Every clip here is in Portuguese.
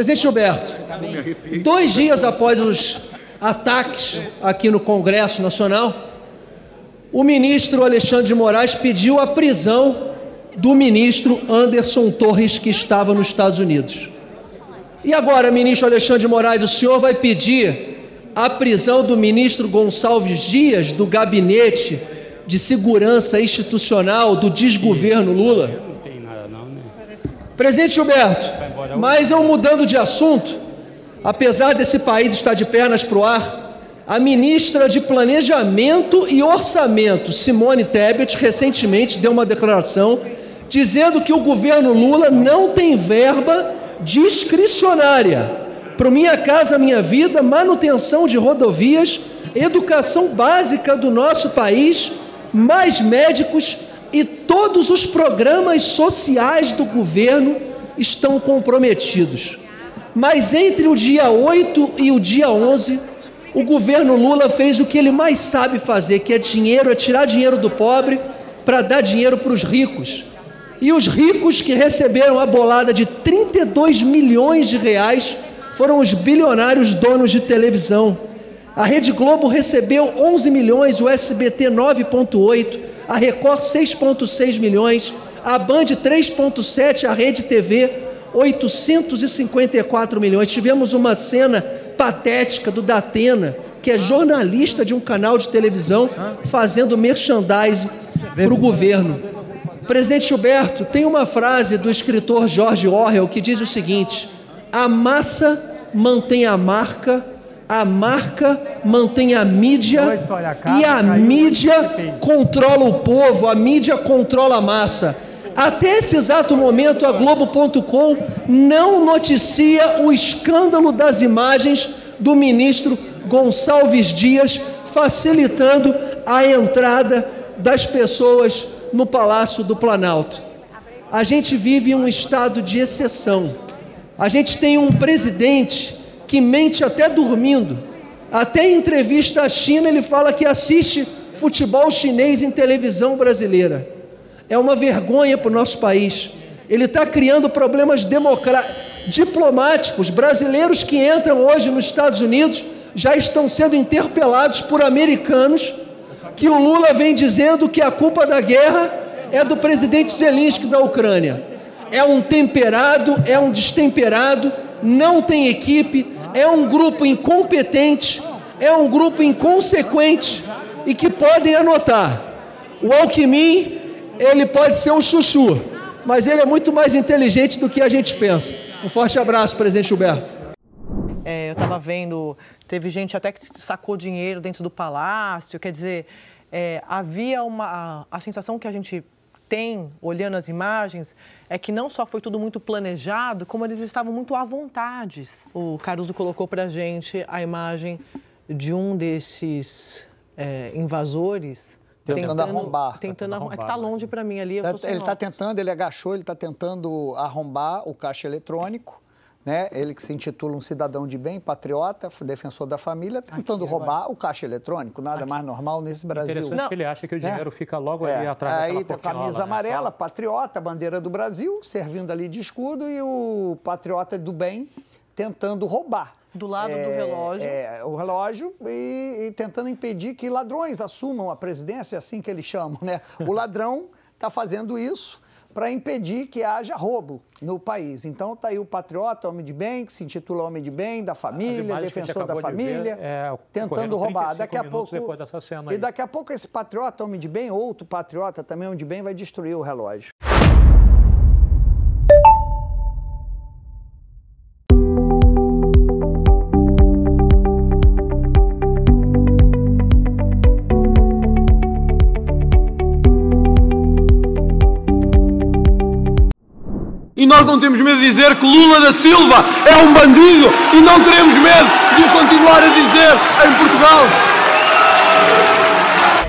Presidente Gilberto, 2 dias após os ataques aqui no Congresso Nacional, o ministro Alexandre de Moraes pediu a prisão do ministro Anderson Torres, que estava nos Estados Unidos. E agora, ministro Alexandre de Moraes, o senhor vai pedir a prisão do ministro Gonçalves Dias, do Gabinete de Segurança Institucional do desgoverno Lula? Presidente Gilberto, mas eu mudando de assunto, apesar desse país estar de pernas para o ar, a ministra de Planejamento e Orçamento, Simone Tebet, recentemente deu uma declaração dizendo que o governo Lula não tem verba discricionária para Minha Casa Minha Vida, manutenção de rodovias, educação básica do nosso país, mais médicos, e todos os programas sociais do governo estão comprometidos. Mas entre o dia 8 e o dia 11, o governo Lula fez o que ele mais sabe fazer, que é tirar dinheiro do pobre para dar dinheiro para os ricos. E os ricos que receberam a bolada de 32 milhões de reais foram os bilionários donos de televisão. A Rede Globo recebeu 11 milhões, o SBT 9,8, a Record 6,6 milhões, a Band 3,7, a Rede TV 854 milhões. Tivemos uma cena patética do Datena, que é jornalista de um canal de televisão, fazendo merchandising para o governo. Presidente Gilberto, tem uma frase do escritor George Orwell que diz o seguinte: a massa mantém a marca mantém a mídia e a mídia controla o povo, a mídia controla a massa. Até esse exato momento, a Globo.com não noticia o escândalo das imagens do ministro Gonçalves Dias facilitando a entrada das pessoas no Palácio do Planalto. A gente vive em um estado de exceção. A gente tem um presidente que mente até dormindo. Até em entrevista à China ele fala que assiste futebol chinês em televisão brasileira. É uma vergonha para o nosso país. Ele está criando problemas diplomáticos. Brasileiros que entram hoje nos Estados Unidos já estão sendo interpelados por americanos, que o Lula vem dizendo que a culpa da guerra é do presidente Zelensky da Ucrânia. É um temperado, é um destemperado, não tem equipe, é um grupo incompetente, é um grupo inconsequente e que podem anotar. O Alckmin, ele pode ser um chuchu, mas ele é muito mais inteligente do que a gente pensa. Um forte abraço, presidente Gilberto. Eu estava vendo, teve gente até que sacou dinheiro dentro do palácio, quer dizer, havia a sensação que a gente tem, olhando as imagens, é que não só foi tudo muito planejado, como eles estavam muito à vontade. O Caruso colocou para a gente a imagem de um desses invasores tentando arrombar. É que está longe para mim ali. Ele está tentando, ele agachou, ele está tentando arrombar o caixa eletrônico, né? Ele que se intitula um cidadão de bem, patriota, defensor da família, tentando roubar o caixa eletrônico, nada mais normal nesse Brasil. Interessante que ele acha que o dinheiro fica logo ali atrás daquela aí tem a camisa amarela, patriota, bandeira do Brasil, servindo ali de escudo, e o patriota do bem tentando roubar. Do lado do relógio. O relógio e tentando impedir que ladrões assumam a presidência, é assim que eles chamam, né? O ladrão está fazendo isso para impedir que haja roubo no país. Então está aí o patriota, homem de bem, que se intitula homem de bem, da família, defensor da família, tentando roubar. Daqui a pouco, daqui a pouco esse patriota, homem de bem, outro patriota também, homem de bem, vai destruir o relógio. E nós não temos medo de dizer que Lula da Silva é um bandido e não teremos medo de o continuar a dizer em Portugal.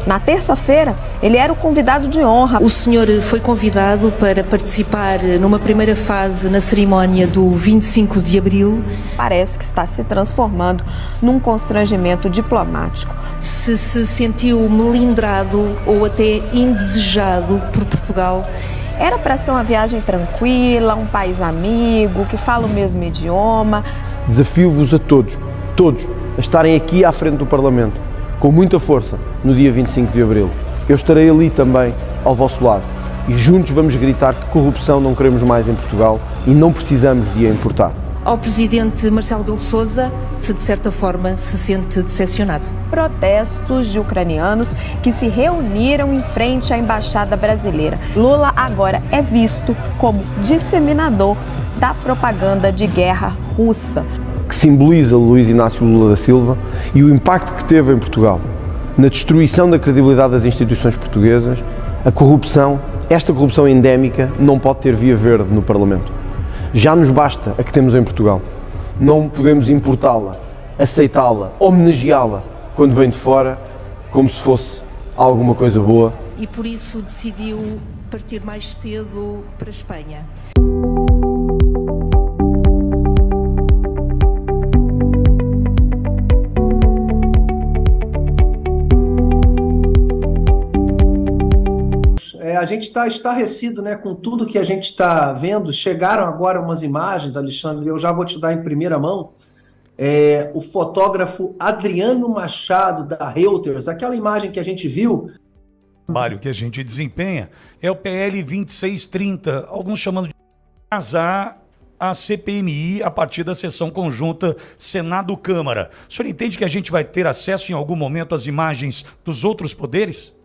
Na terça-feira, ele era o convidado de honra. O senhor foi convidado para participar numa primeira fase na cerimónia do 25 de abril. Parece que está se transformando num constrangimento diplomático. Se sentiu melindrado ou até indesejado por Portugal Era para ser uma viagem tranquila, um país amigo, que fala o mesmo idioma. Desafio-vos a todos, a estarem aqui à frente do Parlamento, com muita força, no dia 25 de Abril. Eu estarei ali também, ao vosso lado. E juntos vamos gritar que corrupção não queremos mais em Portugal e não precisamos de a importar. Ao presidente Marcelo Rebelo de Sousa, se de certa forma se sente decepcionado. Protestos de ucranianos que se reuniram em frente à embaixada brasileira. Lula agora é visto como disseminador da propaganda de guerra russa, que simboliza Luís Inácio Lula da Silva e o impacto que teve em Portugal na destruição da credibilidade das instituições portuguesas. A corrupção, esta corrupção endémica, não pode ter via verde no Parlamento. Já nos basta a que temos em Portugal. Não podemos importá-la, aceitá-la, homenageá-la quando vem de fora, como se fosse alguma coisa boa. E por isso decidiu partir mais cedo para a Espanha. A gente está estarrecido, né, com tudo que a gente está vendo. Chegaram agora umas imagens, Alexandre, eu já vou te dar em primeira mão. O fotógrafo Adriano Machado, da Reuters, aquela imagem que a gente viu. O trabalho que a gente desempenha é o PL 2630, alguns chamando de casar a CPMI a partir da sessão conjunta Senado-Câmara. O senhor entende que a gente vai ter acesso em algum momento às imagens dos outros poderes?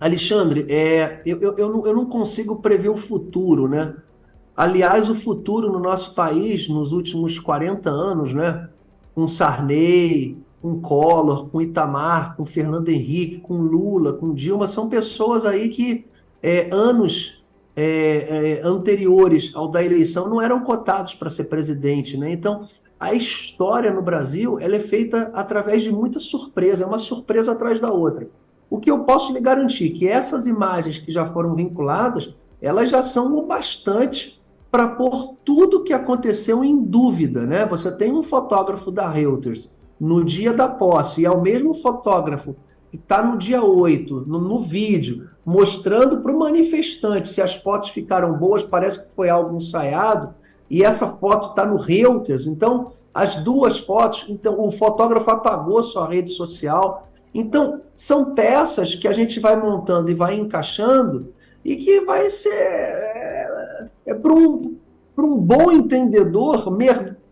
Alexandre, eu não consigo prever o futuro, né? Aliás, o futuro no nosso país, nos últimos 40 anos, né? Com Sarney, com Collor, com Itamar, com Fernando Henrique, com Lula, com Dilma, são pessoas aí que anos anteriores ao da eleição não eram cotados para ser presidente, né? Então, a história no Brasil, ela é feita através de muita surpresa, é uma surpresa atrás da outra. O que eu posso lhe garantir que essas imagens que já foram vinculadas, elas já são o bastante para pôr tudo o que aconteceu em dúvida, né? Você tem um fotógrafo da Reuters no dia da posse, e é o mesmo fotógrafo que está no dia 8, no vídeo, mostrando para o manifestante se as fotos ficaram boas, parece que foi algo ensaiado, e essa foto está no Reuters. Então, as duas fotos, então, o fotógrafo apagou sua rede social. Então, são peças que a gente vai montando e vai encaixando e que vai ser, para um bom entendedor,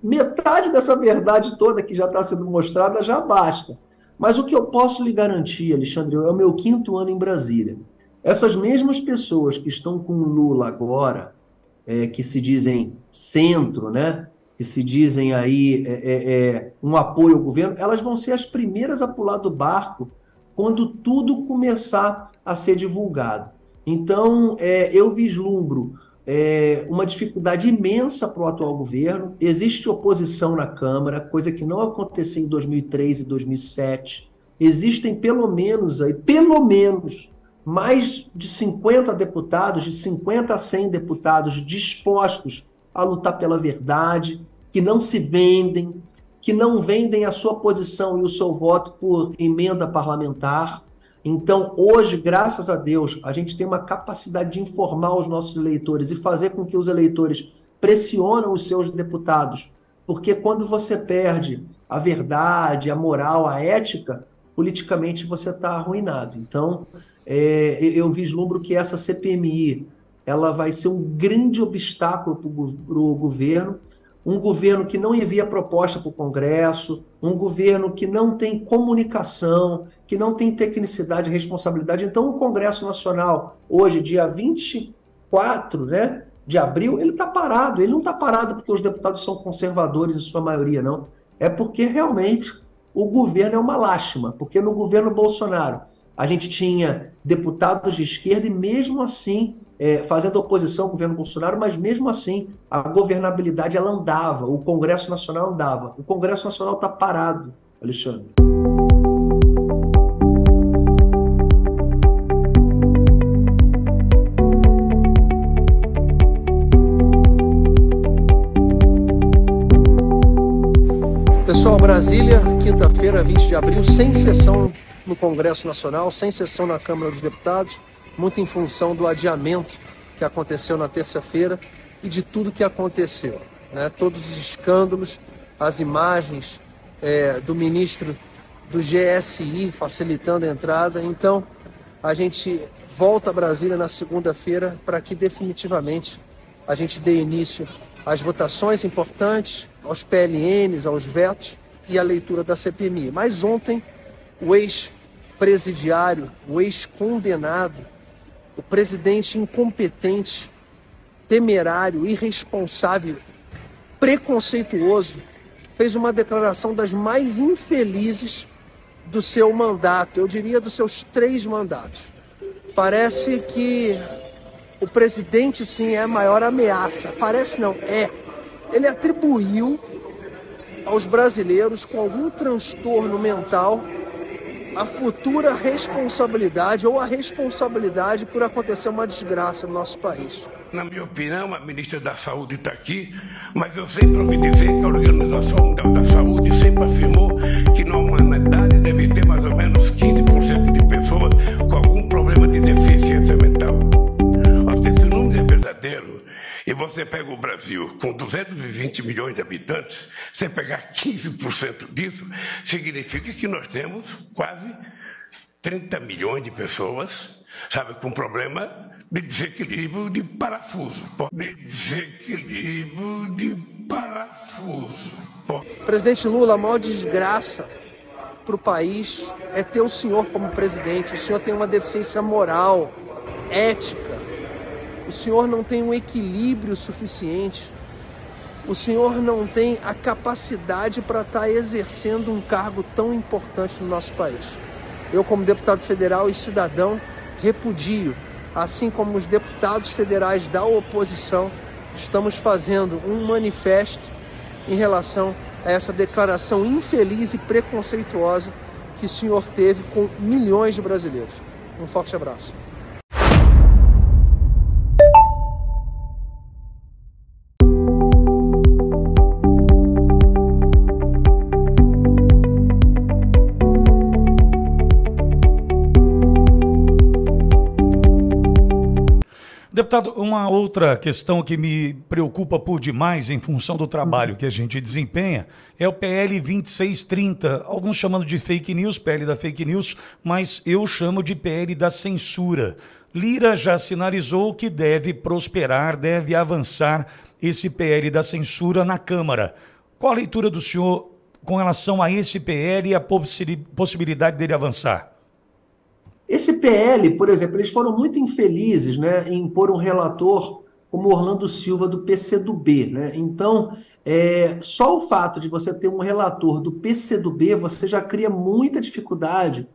metade dessa verdade toda que já está sendo mostrada já basta. Mas o que eu posso lhe garantir, Alexandre, é o meu 5º ano em Brasília. Essas mesmas pessoas que estão com o Lula agora, que se dizem centro, né? Que se dizem aí um apoio ao governo, elas vão ser as primeiras a pular do barco quando tudo começar a ser divulgado. Então, eu vislumbro uma dificuldade imensa para o atual governo. Existe oposição na Câmara, coisa que não aconteceu em 2003 e 2007. Existem pelo menos mais de 50 deputados, de 50 a 100 deputados dispostos a lutar pela verdade, que não se vendem, que não vendem a sua posição e o seu voto por emenda parlamentar. Então, hoje, graças a Deus, a gente tem uma capacidade de informar os nossos eleitores e fazer com que os eleitores pressionem os seus deputados, porque quando você perde a verdade, a moral, a ética, politicamente você está arruinado. Então, eu vislumbro que essa CPMI ela vai ser um grande obstáculo para o governo, um governo que não envia proposta para o Congresso, um governo que não tem comunicação, que não tem tecnicidade e responsabilidade. Então, o Congresso Nacional, hoje, dia 24, né, de abril, ele está parado. Ele não está parado porque os deputados são conservadores, em sua maioria, não. É porque, realmente, o governo é uma lástima. Porque no governo Bolsonaro, a gente tinha deputados de esquerda e, mesmo assim, fazendo oposição ao governo Bolsonaro, mas mesmo assim a governabilidade ela andava, o Congresso Nacional andava. O Congresso Nacional está parado, Alexandre. Pessoal, Brasília, quinta-feira, 20 de abril, sem sessão no Congresso Nacional, sem sessão na Câmara dos Deputados. muito em função do adiamento que aconteceu na terça-feira e de tudo que aconteceu, né? Todos os escândalos, as imagens do ministro do GSI facilitando a entrada. Então, a gente volta a Brasília na segunda-feira para que definitivamente a gente dê início às votações importantes, aos PLNs, aos vetos e à leitura da CPMI. Mas ontem, o ex-presidiário, o ex-condenado, o presidente incompetente, temerário, irresponsável, preconceituoso, fez uma declaração das mais infelizes do seu mandato, eu diria dos seus 3 mandatos. Parece que o presidente, sim, é a maior ameaça. Parece não, é. Ele atribuiu aos brasileiros com algum transtorno mental a futura responsabilidade ou a responsabilidade por acontecer uma desgraça no nosso país. Na minha opinião, a ministra da Saúde está aqui, mas eu sempre ouvi dizer que a Organização Mundial da Saúde sempre afirmou que na humanidade deve ter mais ou menos 15% de pessoas com algum problema de deficiência mental. Se esse número é verdadeiro, e você pega o Brasil com 220 milhões de habitantes, você pegar 15% disso, significa que nós temos quase 30 milhões de pessoas, sabe, com problema de desequilíbrio de parafuso. Presidente Lula, a maior desgraça para o país é ter o senhor como presidente. O senhor tem uma deficiência moral, ética. O senhor não tem um equilíbrio suficiente. O senhor não tem a capacidade para estar exercendo um cargo tão importante no nosso país. Eu, como deputado federal e cidadão, repudio, assim como os deputados federais da oposição, estamos fazendo um manifesto em relação a essa declaração infeliz e preconceituosa que o senhor teve com milhões de brasileiros. Um forte abraço. Deputado, uma outra questão que me preocupa por demais em função do trabalho que a gente desempenha é o PL 2630, alguns chamando de fake news, PL da fake news, mas eu chamo de PL da censura. Lira já sinalizou que deve prosperar, deve avançar esse PL da censura na Câmara. Qual a leitura do senhor com relação a esse PL e a possibilidade dele avançar? Esse PL, por exemplo, eles foram muito infelizes, né, em pôr um relator como Orlando Silva do PCdoB, né? Então, só o fato de você ter um relator do PCdoB, você já cria muita dificuldade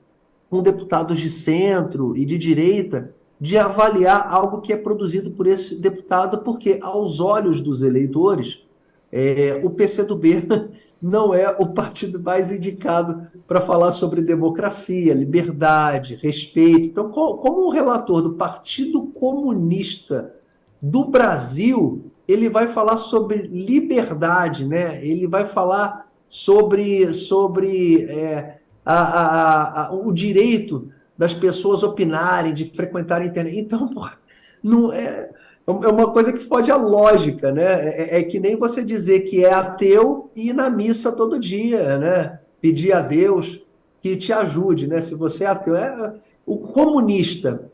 com deputados de centro e de direita de avaliar algo que é produzido por esse deputado, porque aos olhos dos eleitores, o PCdoB não é o partido mais indicado para falar sobre democracia, liberdade, respeito. Então, como o relator do Partido Comunista do Brasil, ele vai falar sobre liberdade, né? Ele vai falar sobre o direito das pessoas opinarem, de frequentar a internet. Então, não é uma coisa que foge à lógica, né? É que nem você dizer que é ateu e ir na missa todo dia, né? Pedir a Deus que te ajude, né? Se você é ateu. O comunista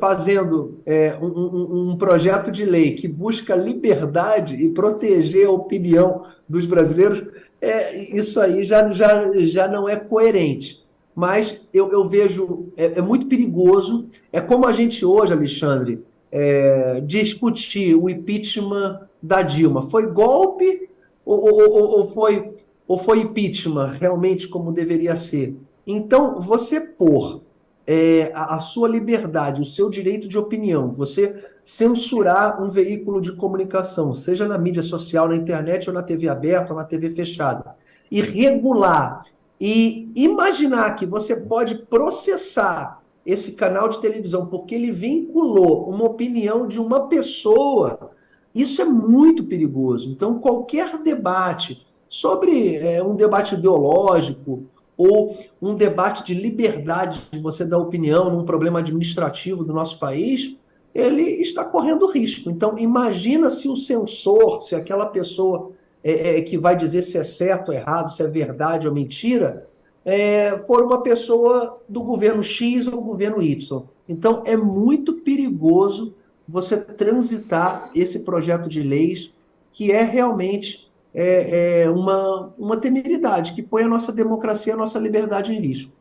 fazendo um projeto de lei que busca liberdade e proteger a opinião dos brasileiros, isso aí já não é coerente. Mas eu vejo, é muito perigoso. É como a gente hoje, Alexandre, discutir o impeachment da Dilma. Foi golpe ou foi impeachment realmente como deveria ser? Então, você pôr a sua liberdade, o seu direito de opinião, você censurar um veículo de comunicação, seja na mídia social, na internet, ou na TV aberta, ou na TV fechada, e regular, e imaginar que você pode processar esse canal de televisão porque ele vinculou uma opinião de uma pessoa, isso é muito perigoso. Então, qualquer debate sobre um debate ideológico ou um debate de liberdade de você dar opinião num problema administrativo do nosso país, ele está correndo risco. Então, imagina se o censor, se aquela pessoa que vai dizer se é certo ou errado, se é verdade ou mentira, for uma pessoa do governo X ou governo Y. Então, é muito perigoso você transitar esse projeto de leis, que é realmente uma temeridade, que põe a nossa democracia, a nossa liberdade em risco.